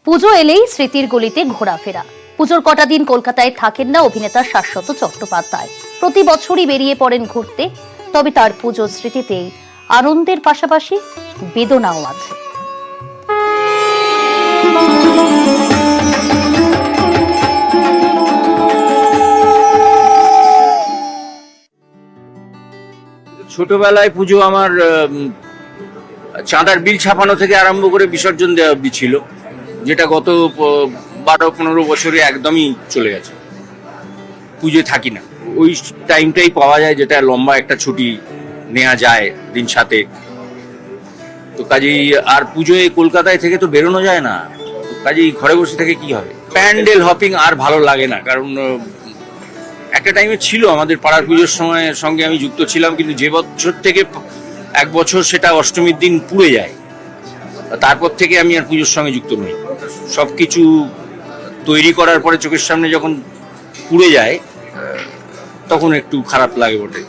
পুজো এলেই স্মৃতির গলিতে ঘোরাফেরা। পুজোর কটা দিন কলকাতায় থাকেন না অভিনেতা শাশ্বত চট্টোপাধ্যায়। প্রতি বছরই বেরিয়ে পড়েন ঘুরতে, তবে তার পুজোর স্মৃতিতেই আনন্দের পাশাপাশি বেদনাও আছে। ছোটবেলায় পুজো আমার চাঁদার বিল ছাপানো থেকে আরম্ভ করে বিসর্জন দেওয়া অব্দি ছিল, যেটা গত 12-15 বছরে একদমই চলে গেছে। পুজোয় থাকি না, ওই টাইমটাই পাওয়া যায় যেটা লম্বা একটা ছুটি নেওয়া যায় দিন সাথে। তো কাজেই আর পুজোয় কলকাতায় থেকে তো বেরোনো যায় না, কাজেই ঘরে বসে থেকে কি হবে। প্যান্ডেল হপিং আর ভালো লাগে না, কারণ একটা টাইমে ছিল আমাদের পাড়ার পুজোর সঙ্গে আমি যুক্ত ছিলাম, কিন্তু যে বছর থেকে এক বছর সেটা অষ্টমীর দিন পুড়ে যায়, তারপর থেকে আমি আর পুজোর সঙ্গে যুক্ত নই। সবকিছু তৈরি করার পরে চোখের সামনে যখন পুড়ে যায় তখন একটু খারাপ লাগে বটে।